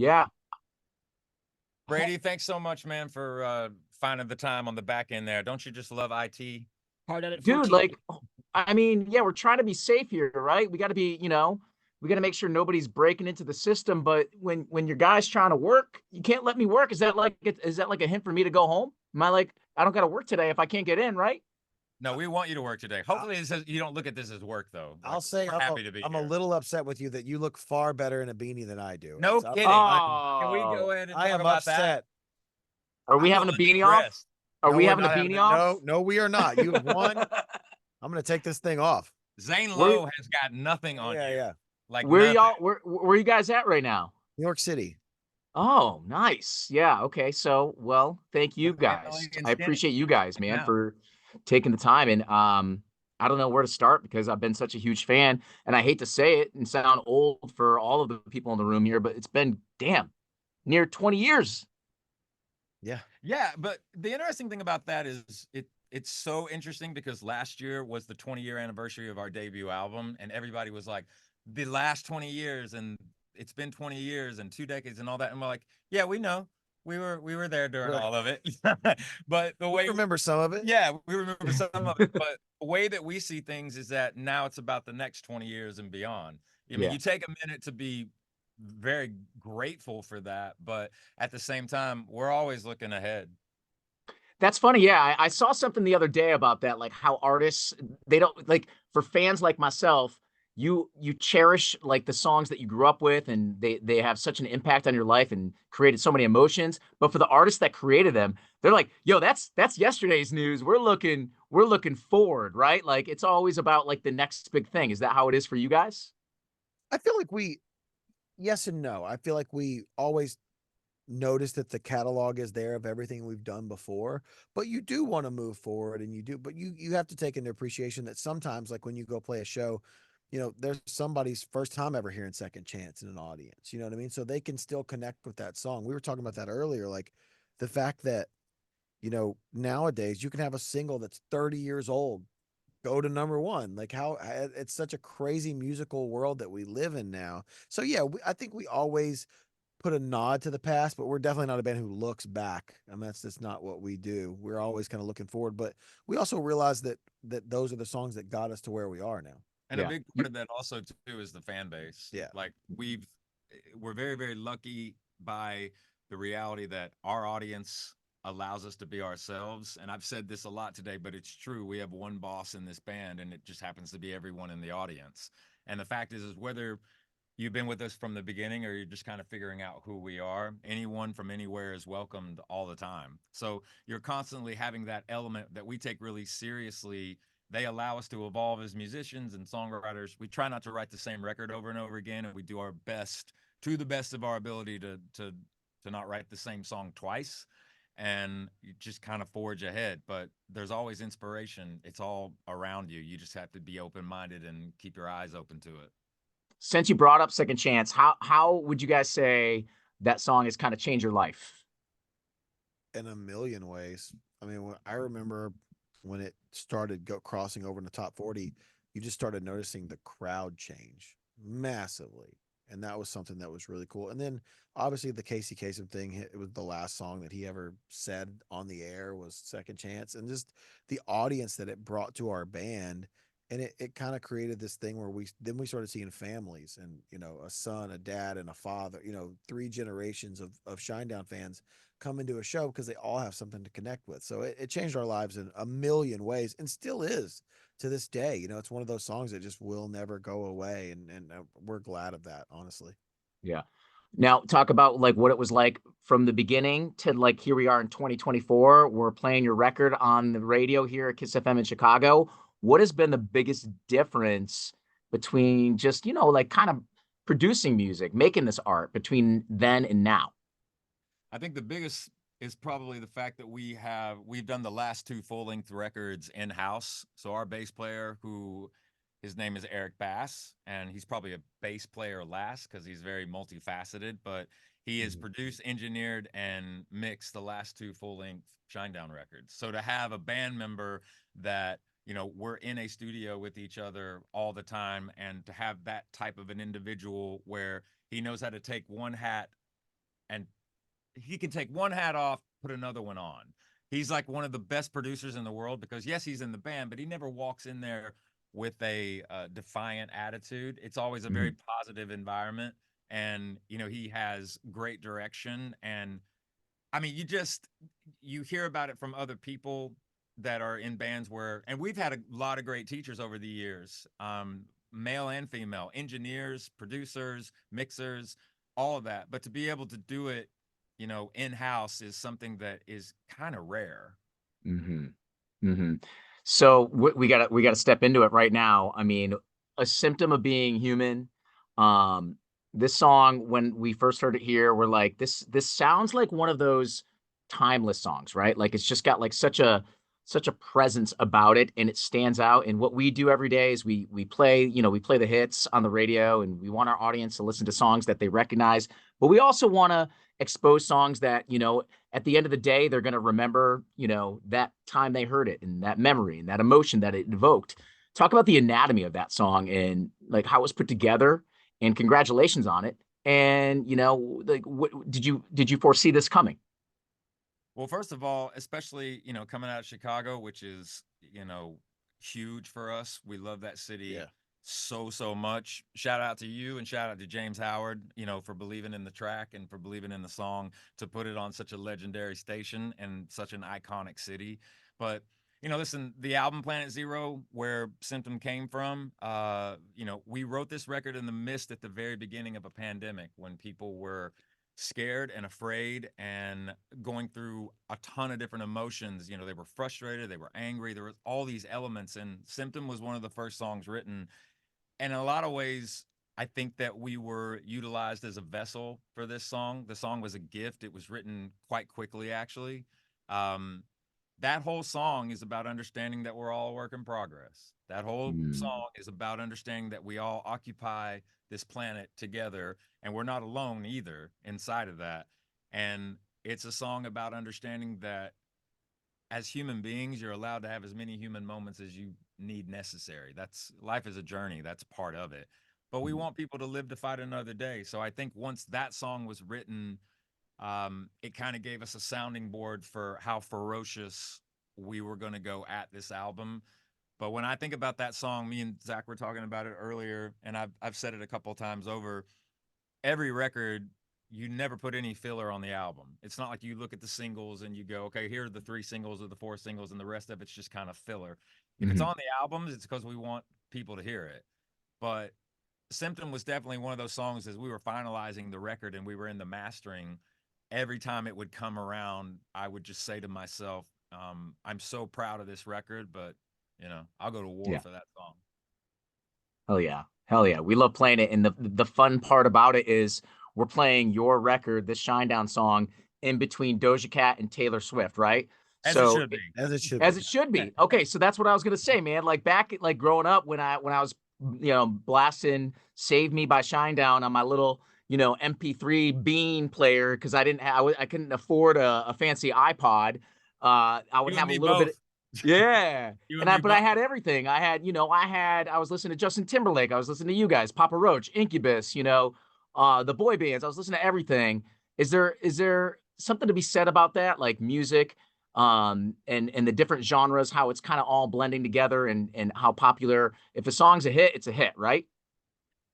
Yeah. Brady, thanks so much, man, for finding the time on the back end there. Don't you just love IT? Hard at it Dude, 14. like, I mean, yeah, we're trying to be safe here, right? We got to be, we got to make sure nobody's breaking into the system. But when your guy's trying to work, you can't let me work. Is that like a hint for me to go home? Am I like, I don't got to work today if I can't get in, right? No, we want you to work today. Hopefully, it says you don't look at this as work, though. Like, I'll say we're happy to be I'm a here. little upset with you that you look far better in a beanie than I do. No So kidding. Can we Oh, go ahead and I talk am about that? upset. are we I feel having a beanie off? undressed. Are No, we we're having a not having beanie it. off? No, we are not. You have won. I'm gonna take this thing off. Zane Where, Lowe has got nothing on you. Yeah. Like where nothing. y'all, where you guys at right now? New York City. Oh, nice. Yeah. Okay. So, well, thank you guys. Definitely in I skinny appreciate you guys, right man, now. for taking the time. And I don't know where to start because I've been such a huge fan, and I hate to say it and sound old for all of the people in the room here, but it's been near 20 years. Yeah. Yeah, but the interesting thing about that is it's so interesting because last year was the 20-year anniversary of our debut album, and everybody was like, the last 20 years, and it's been 20 years and 2 decades and all that. And we're like, yeah, we know. We were there during Right. all of it. But the way We remember some of it. yeah, we remember some of it. But the way that we see things is that now it's about the next 20 years and beyond. I mean, Yeah. you take a minute to be very grateful for that, but at the same time, we're always looking ahead. That's funny. Yeah, I saw something the other day about that, like how artists they don't like for fans like myself, you cherish like the songs that you grew up with and they have such an impact on your life and created so many emotions. But for the artists that created them, they're like, yo, that's yesterday's news. We're looking forward, right? Like it's always about like the next big thing. Is that how it is for you guys? I feel like yes and no. I feel like we always notice that the catalog is there of everything we've done before, but you do want to move forward and but you have to take into appreciation that sometimes, like when you go play a show, there's somebody's first time ever hearing Second Chance in an audience. You know what I mean? So they can still connect with that song. We were talking about that earlier, like the fact that, nowadays you can have a single that's 30 years old go to number one. Like how it's such a crazy musical world that we live in now. So yeah, I think we always put a nod to the past, but we're definitely not a band who looks back. I mean, that's just not what we do. We're always kind of looking forward, but we also realize that those are the songs that got us to where we are now. And a Yeah. big part of that also too is the fan base. Yeah. Like we're very, very lucky by the reality that our audience allows us to be ourselves. And I've said this a lot today, but it's true. We have one boss in this band, and it just happens to be everyone in the audience. And the fact is whether you've been with us from the beginning or you're just kind of figuring out who we are, anyone from anywhere is welcomed all the time. So you're constantly having that element that we take really seriously. They allow us to evolve as musicians and songwriters. We try not to write the same record over and over again, and we do our best, to the best of our ability, to not write the same song twice. And you just kind of forge ahead. But there's always inspiration. It's all around you. You just have to be open-minded and keep your eyes open to it. Since you brought up Second Chance, how would you guys say that song has kind of changed your life? In a million ways. I mean, I remember when it started crossing over in the top 40, you just started noticing the crowd change massively. And that was something that was really cool. And then obviously the Casey Kasem thing, it was the last song that he ever said on the air was Second Chance. And just the audience that it brought to our band. And it kind of created this thing where we started seeing families and, a son, a dad, and a father, 3 generations of Shinedown fans come into a show because they all have something to connect with. So it changed our lives in a million ways and still is to this day. It's one of those songs that just will never go away. And we're glad of that, honestly. Yeah. Now talk about like what it was like from the beginning to like here we are in 2024. We're playing your record on the radio here at KISS FM in Chicago. What has been the biggest difference between just, like kind of producing music, making this art between then and now? I think the biggest is probably the fact that we've done the last 2 full-length records in-house. So our bass player, who his name is Eric Bass, and he's probably a bass player last because he's very multifaceted, but he has produced, engineered, and mixed the last 2 full-length Shinedown records. So to have a band member that we're in a studio with each other all the time, and to have that type of an individual where he knows how to take one hat and he can take one hat off, put another one on. He's like one of the best producers in the world because yes, he's in the band, but he never walks in there with a defiant attitude. It's always a very Mhm. positive environment, and he has great direction. And I mean, you hear about it from other people that are in bands where, and we've had a lot of great teachers over the years, male and female, engineers, producers, mixers, all of that. But to be able to do it, in house is something that is kind of rare. hmm hmm So we gotta step into it right now. I mean, a symptom of being human. Um, this song, when we first heard it here, we're like, this sounds like one of those timeless songs, right? Like it's just got like such a presence about it, and it stands out. And what we do every day is we play, we play the hits on the radio, and we want our audience to listen to songs that they recognize. But we also want to expose songs that at the end of the day, they're going to remember, that time they heard it and that memory and that emotion that it evoked. Talk about the anatomy of that song and like how it was put together. And congratulations on it. And like, what did you foresee this coming? Well, first of all, especially, coming out of Chicago, which is, huge for us. We love that city Yeah. so much. Shout out to you and shout out to James Howard, for believing in the track and for believing in the song to put it on such a legendary station and such an iconic city. But, listen, the album Planet Zero, where Symptom came from, we wrote this record in the midst at the very beginning of a pandemic when people were scared and afraid and going through a ton of different emotions. They were frustrated, they were angry, there was all these elements, and Symptom was one of the first songs written. And in a lot of ways, I think that we were utilized as a vessel for this song. The song was a gift. It was written quite quickly, actually. Um, that whole song is about understanding that we're all a work in progress. That whole Mm, song is about understanding that we all occupy this planet together and we're not alone either inside of that. And it's a song about understanding that as human beings, you're allowed to have as many human moments as you need necessary. That's life is a journey, that's part of it. But we mm, want people to live to fight another day. So I think once that song was written, it kind of gave us a sounding board for how ferocious we were going to go at this album. But when I think about that song, me and Zach were talking about it earlier, and I've said it a couple of times over. Every record, you never put any filler on the album. It's not like you look at the singles and you go, okay, here are the 3 singles or the 4 singles, and the rest of it's just kind of filler. If it's mhm. on the albums, it's because we want people to hear it. But Symptom was definitely one of those songs as we were finalizing the record and we were in the mastering. Every time it would come around, I would just say to myself, I'm so proud of this record, but I'll go to war Yeah. for that song. Hell yeah. Hell yeah. We love playing it. And the fun part about it is we're playing your record, this Shinedown song, in between Doja Cat and Taylor Swift, right? As it So should be. As it should as be. it should be. Okay, so that's what I was gonna say, man. Like back like growing up when I was blasting "Save Me" by Shinedown on my little MP3 Bean player because I couldn't afford a fancy iPod. I would You and have a me little bit. both. Yeah. You And and I me but I both. had everything. I was listening to Justin Timberlake. I was listening to you guys, Papa Roach, Incubus, the boy bands. I was listening to everything. Is there something to be said about that? Like music, and the different genres, how it's kind of all blending together and how popular. If a song's a hit, it's a hit, right?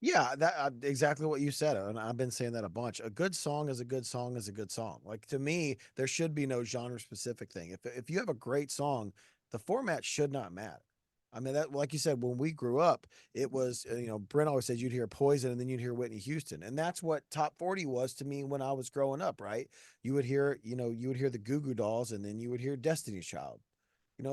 Yeah, that exactly what you said, and I've been saying that a bunch. A good song is a good song is a good song. Like to me, there should be no genre specific thing. If you have a great song, the format should not matter. I mean that, like you said, when we grew up, it was Brent always said you'd hear Poison and then you'd hear Whitney Houston, and that's what top 40 was to me when I was growing up. Right? You would hear the Goo Goo Dolls, and then you would hear Destiny's Child.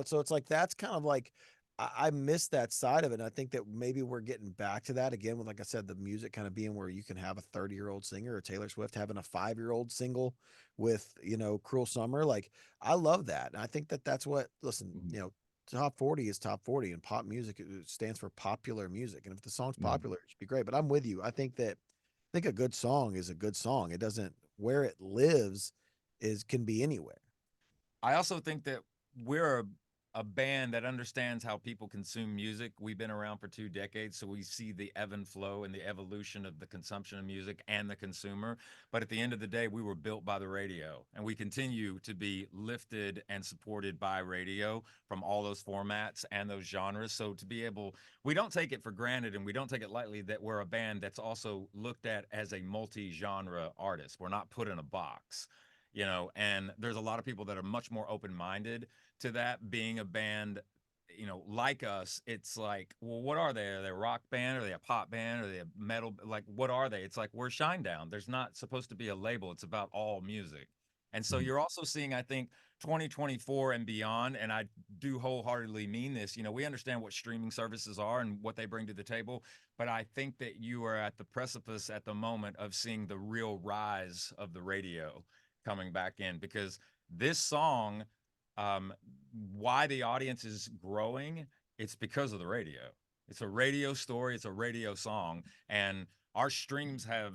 So it's like that's kind of like I miss that side of it. And I think that maybe we're getting back to that again with, like I said, the music kind of being where you can have a 30-year-old singer or Taylor Swift having a 5-year-old single with, Cruel Summer. Like, I love that. And I think that that's what, listen, Mhm, top 40 is top 40 and pop music, it stands for popular music. And if the song's mhm, popular, it should be great. But I'm with you. I think a good song is a good song. It doesn't, where it lives can be anywhere. I also think that we're a band that understands how people consume music. We've been around for 2 decades, so we see the ebb and flow and the evolution of the consumption of music and the consumer. But at the end of the day, we were built by the radio, and we continue to be lifted and supported by radio from all those formats and those genres. So to be able, we don't take it for granted, and we don't take it lightly that we're a band that's also looked at as a multi-genre artist. We're not put in a box, and there's a lot of people that are much more open-minded to that. Being a band, like us, it's like, well, what are they? Are they a rock band? Are they a pop band? Are they a metal? Like, what are they? It's like, we're Shinedown. There's not supposed to be a label. It's about all music. And so you're also seeing, I think, 2024 and beyond, and I do wholeheartedly mean this. We understand what streaming services are and what they bring to the table, but I think that you are at the precipice at the moment of seeing the real rise of the radio coming back in, because this song, why the audience is growing, it's because of the radio. It's a radio story, it's a radio song, and our streams have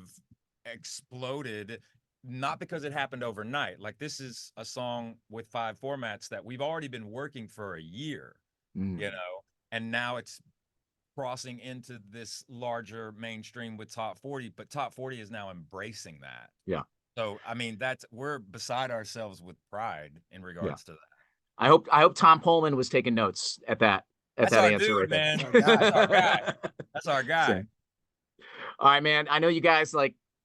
exploded, not because it happened overnight. Like, this is a song with 5 formats that we've already been working for a year, and now it's crossing into this larger mainstream with top 40, but top 40 is now embracing that. Yeah. So, I mean, we're beside ourselves with pride in regards to that. I hope Tom Pullman was taking notes at that That's our answer dude, right there. man. That's our guy. That's our guy. All right, man. I know you guys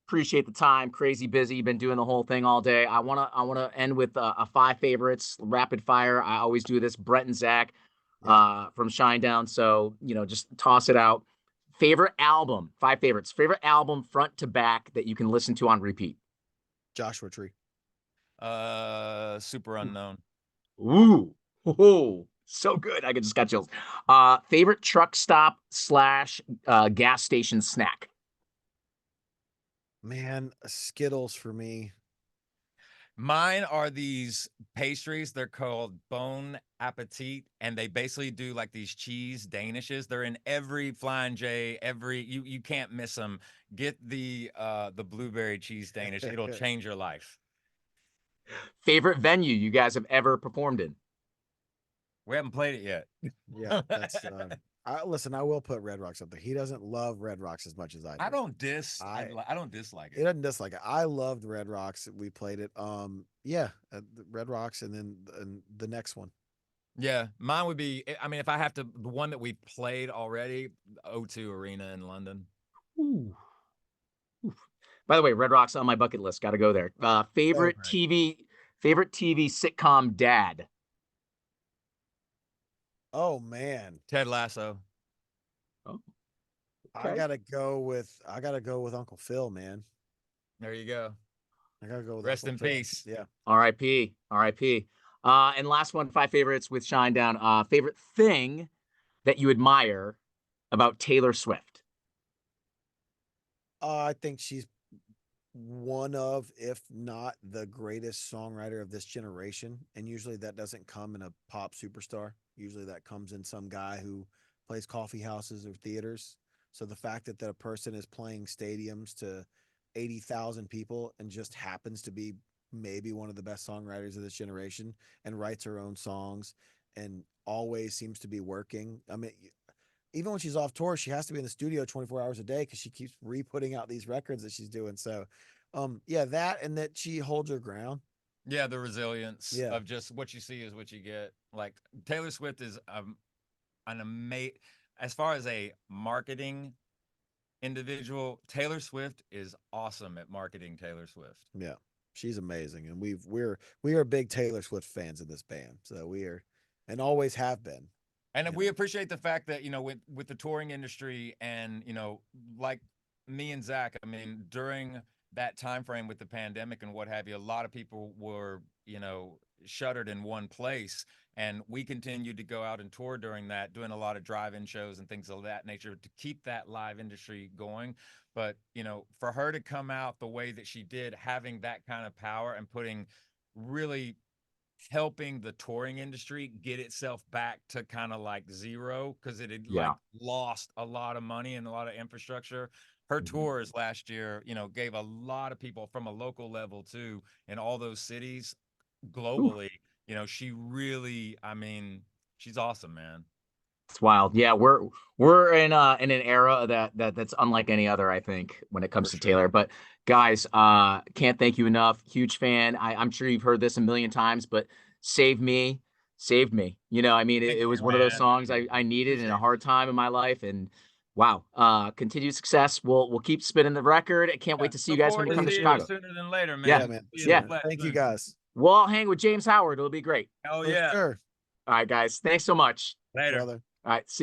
appreciate the time. Crazy busy. You've been doing the whole thing all day. I wanna end with a 5 favorites, rapid fire. I always do this. Brett and Zach from Shinedown. So just toss it out. Favorite album, 5 favorites. Favorite album front to back that you can listen to on repeat. Joshua Tree. Super Unknown. Ooh, so good. I just got chills. Favorite truck stop / gas station snack. Man, Skittles for me. Mine are these pastries. They're called Bon Appetit, and they basically do like these cheese danishes. They're in every Flying J. You can't miss them. Get the blueberry cheese danish. It'll change your life. Favorite venue you guys have ever performed in. We haven't played it yet. Yeah, that's listen, I will put Red Rocks up there. He doesn't love Red Rocks as much as I do. I don't dislike it. He doesn't dislike it. I loved Red Rocks. We played it. Red Rocks, and then the next one. Yeah, mine would be, I mean, if I have to, the one that we played already, O2 Arena in London. Ooh. By the way, Red Rocks on my bucket list. Got to go there. Favorite TV sitcom dad. Oh man, Ted Lasso. Oh, okay. I gotta go with Uncle Phil, man. There you go. I gotta go with Rest Uncle in Phil. peace. Yeah. R.I.P. And last one, 5 favorites with Shinedown. Favorite thing that you admire about Taylor Swift. I think she's one of, if not the greatest songwriter of this generation. And usually that doesn't come in a pop superstar. Usually that comes in some guy who plays coffee houses or theaters. So the fact that a person is playing stadiums to 80,000 people and just happens to be maybe one of the best songwriters of this generation and writes her own songs and always seems to be working. I mean, even when she's off tour, she has to be in the studio 24 hours a day because she keeps re-putting out these records that she's doing. So, that, and that she holds her ground. Yeah, the resilience of just what you see is what you get. Like, Taylor Swift is an amazing, as far as a marketing individual, Taylor Swift is awesome at marketing Taylor Swift. Yeah, she's amazing, and we are big Taylor Swift fans in this band. So we are, and always have been. And we appreciate the fact that, with the touring industry and, like me and Zach, I mean, during that time frame with the pandemic and what have you, a lot of people were, shuttered in one place. And we continued to go out and tour during that, doing a lot of drive-in shows and things of that nature to keep that live industry going. But, for her to come out the way that she did, having that kind of power and really helping the touring industry get itself back to kind of like zero, because it had lost a lot of money and a lot of infrastructure. Her tours last year, gave a lot of people from a local level too in all those cities globally. She really, I mean, She's awesome, man. It's wild. Yeah, we're in an era that's unlike any other, I think, when it comes For to sure. Taylor. But guys, can't thank you enough. Huge fan. I'm sure you've heard this a million times, but Save Me, saved me. I mean, it Thank was you, one of those man. songs I needed in a Appreciate hard time in my life. And wow, continued success. We'll keep spinning the record. I can't Yeah, wait to see you look guys when forward you to come to Please seeing you do. Chicago. sooner than later, Yeah, Yeah, man. man. See you in yeah. the flesh Thank you, soon. guys. We'll all hang with James Howard. It'll be great. Hell For yeah. sure, All right, guys. Thanks so much. Later. brother. All right. See